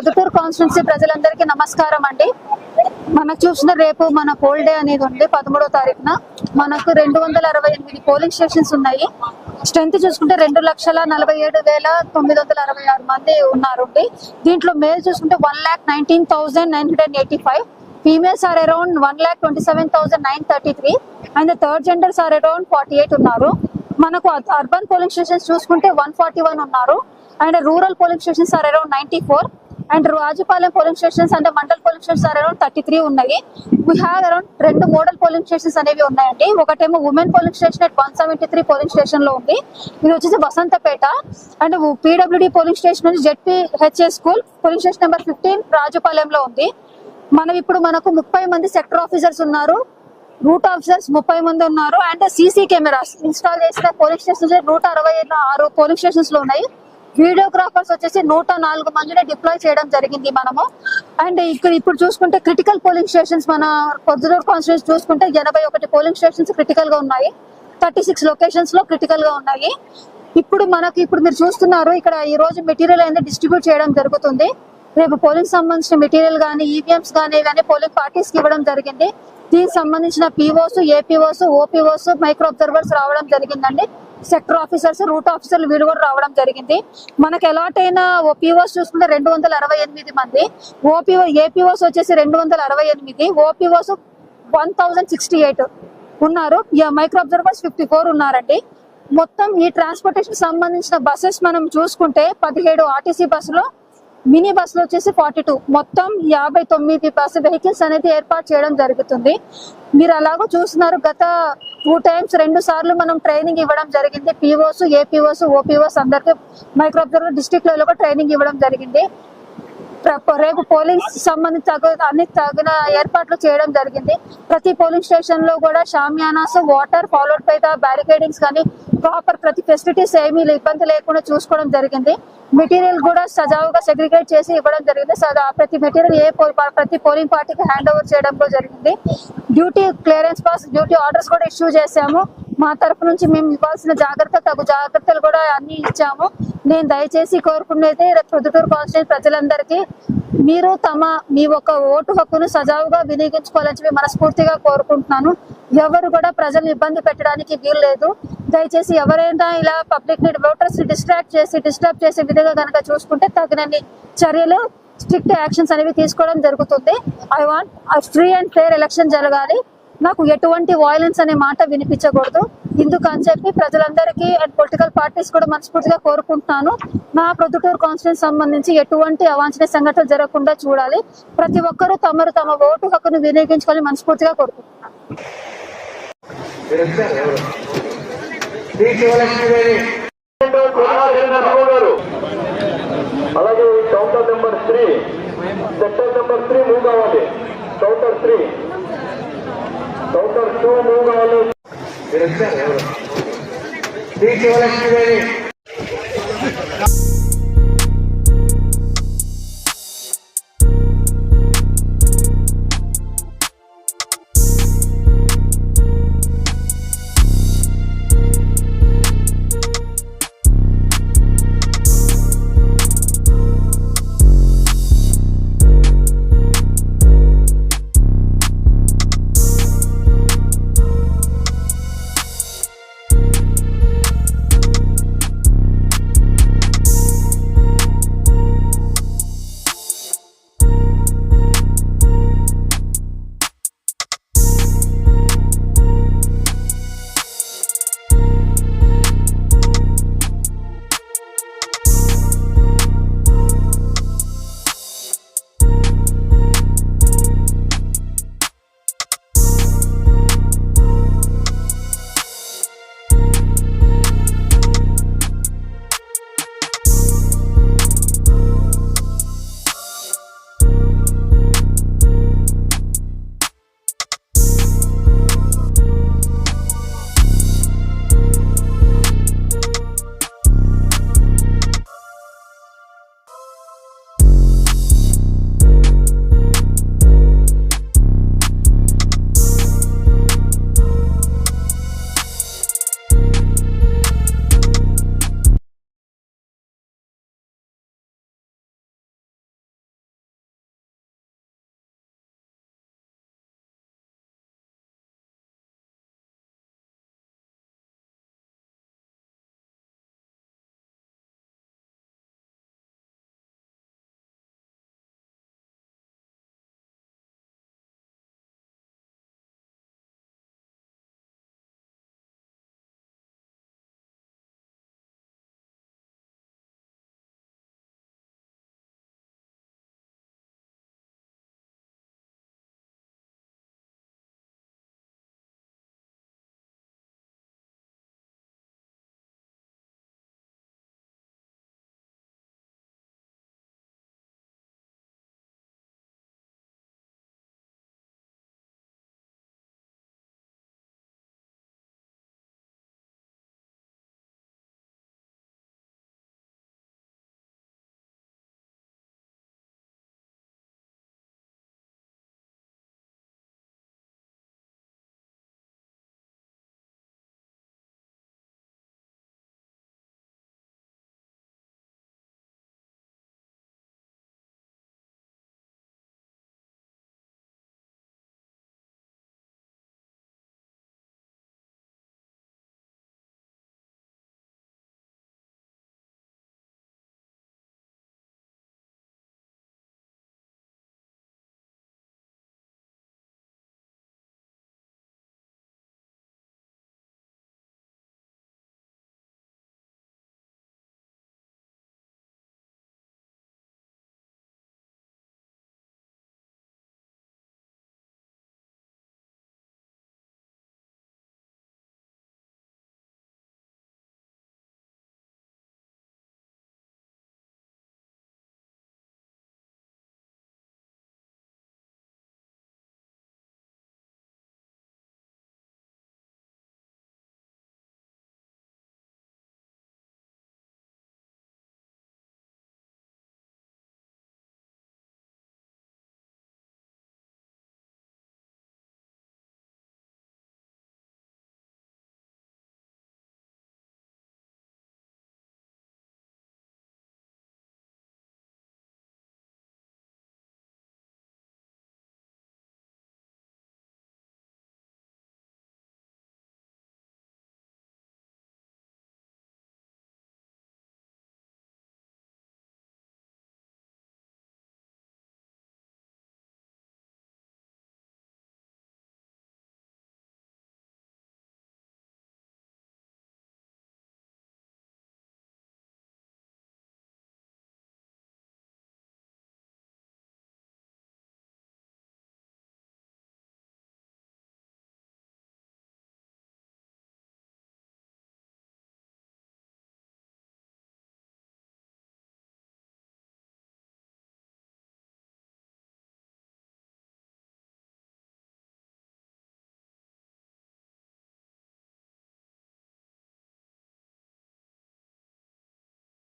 Proddatur constituency ప్రజలందరికీ నమస్కారం అండి. మనకు చూసిన రేపు మన పోల్ డే అనేది ఉంది 13వ తారీఖున. మనకు 268 పోలింగ్ స్టేషన్స్ ఉన్నాయి. స్ట్రెంత్ చూసుకుంటే 2,47,966 మంది ఉన్నారు. దీంట్లో మేల్ చూసుకుంటే 1,19,985, females are around 1,27,933 and third genders are around 48 ఉన్నారు. మనకు అర్బన్ పోలింగ్ స్టేషన్స్ చూసుకుంటే 141 ఉన్నారు and rural polling stations are around 94 and Rajupalem polling stations అంటే mandal polling stations are around 33 ఉన్నాయి. We have around 2 model polling stations అనేవి ఉన్నాయండి. ఒకటేమో women polling station at 173 polling station లో ఉంది. ఇది వచ్చేసి Vasanthapeta. And PWD polling station నుంచి ZPHS school polling station number 15 రాజుపాలెంలో ఉంది. మనకు 30 మంది సెక్టర్ ఆఫీసర్స్ ఉన్నారు, రూట్ ఆఫీసర్స్ 30 మంది ఉన్నారు అండ్ సీసీ కెమెరాస్ ఇన్స్టాల్ చేసిన పోలింగ్ స్టేషన్స్ 166 పోలింగ్ స్టేషన్స్ లో ఉన్నాయి. వీడియోగ్రాఫర్స్ వచ్చేసి 104 మందిని డిప్లాయ్ చేయడం జరిగింది మనము. అండ్ ఇప్పుడు చూసుకుంటే క్రిటికల్ పోలింగ్ స్టేషన్స్ మన పొద్దుటూరు కాన్స్టిట్యూన్సీ చూసుకుంటే 81 పోలింగ్ స్టేషన్స్ క్రిటికల్ గా ఉన్నాయి. 36 లొకేషన్స్ లో క్రిటికల్ గా ఉన్నాయి. ఇప్పుడు మీరు చూస్తున్నారు ఇక్కడ ఈ రోజు మెటీరియల్ అనేది డిస్ట్రిబ్యూట్ చేయడం జరుగుతుంది. రేపు పోలింగ్ సంబంధించిన మెటీరియల్ కానీ ఈవీఎంస్ కానీ పోలింగ్ పార్టీస్ కి ఇవ్వడం జరిగింది. దీనికి సంబంధించిన POs, APOs, OPOs, micro observers రావడం జరిగిందండి. సెక్టర్ ఆఫీసర్స్, రూట్ ఆఫీసర్లు వీళ్ళు కూడా రావడం జరిగింది. మనకు అలాట్ అయిన ఓపీఓస్ చూసుకుంటే 268 మంది, ఏపీఓస్ వచ్చేసి 268, ఓపీఓస్ 1068 ఉన్నారు, మైక్రో అబ్జర్వర్స్ 54 ఉన్నారండి. మొత్తం ఈ ట్రాన్స్పోర్టేషన్ సంబంధించిన బస్సెస్ మనం చూసుకుంటే 17 ఆర్టీసీ బస్సులు, మినీ బస్సులు వచ్చేసి 42, మొత్తం 59 బస్సు వెహికల్స్ అనేది ఏర్పాటు చేయడం జరుగుతుంది. మీరు అలాగో చూస్తున్నారు, గత 2 times 2 సార్లు మనం ట్రైనింగ్ ఇవ్వడం జరిగింది. పీఓస్, ఏపీఓస్, ఓపీఓస్ అందరికి మైక్రో అబ్జర్వర్ డిస్ట్రిక్ట్ లెవెల్ కూడా ట్రైనింగ్ ఇవ్వడం జరిగింది. రేపు పోలింగ్ సంబంధించి అన్ని తగిన ఏర్పాట్లు చేయడం జరిగింది. ప్రతి పోలింగ్ స్టేషన్ లో కూడా షామియానాస్, water followed by the barricadings కానీ ప్రాపర్ ప్రతి ఫెసిలిటీస్ ఏమీ ఇబ్బంది లేకుండా చూసుకోవడం జరిగింది. మెటీరియల్ కూడా సజావుగా సెగ్రిగేట్ చేసి ఇవ్వడం జరిగింది. ప్రతి మెటీరియల్ ప్రతి పోలింగ్ పార్టీకి హ్యాండ్ ఓవర్ చేయడం కూడా జరిగింది. Duty clearance pass, duty orders కూడా ఇష్యూ చేశాము. మా తరఫు నుంచి మేము ఇవ్వాల్సిన తగు జాగ్రత్తలు కూడా అన్ని ఇచ్చాము. నేను దయచేసి కోరుకునేది ప్రొద్దుటూరు కాన్స్టిట్యూన్సీ ప్రజలందరికీ మీరు మీ ఒక్క ఓటు హక్కును సజావుగా వినియోగించుకోవాలని చెప్పి మనస్ఫూర్తిగా కోరుకుంటున్నాను. ఎవరు కూడా ప్రజలను ఇబ్బంది పెట్టడానికి వీలు లేదు. దయచేసి ఎవరైనా ఇలా పబ్లిక్ ఓటర్స్ డిస్టర్బ్ చేసే విధంగా కనుక చూసుకుంటే తగినన్ని చర్యలు, స్ట్రిక్ట్ యాక్షన్స్ అనేవి తీసుకోవడం జరుగుతుంది. I want free and fair election జరగాలి. నాకు ఎటువంటి వాయిలెన్స్ అనే మాట వినిపించకూడదు. ఇందుకని చెప్పి ప్రజలందరికీ అండ్ పొలిటికల్ పార్టీస్ కూడా మనస్ఫూర్తిగా కోరుకుంటున్నాను. నా ప్రొద్దుటూరు కాన్స్టిట్యూన్సీ సంబంధించి ఎటువంటి అవాంఛనీయ సంఘటనలు జరగకుండా చూడాలి. ప్రతి ఒక్కరూ తమ ఓటు హక్కును వినియోగించుకోవాలని మనస్ఫూర్తిగా కోరుకుంటున్నాను. అలాగే counter number 3, sector number 3 move కావాలి. కౌంటర్ 3, కౌంటర్ 2 మూవ్ కావాలి. శివలక్ష్మి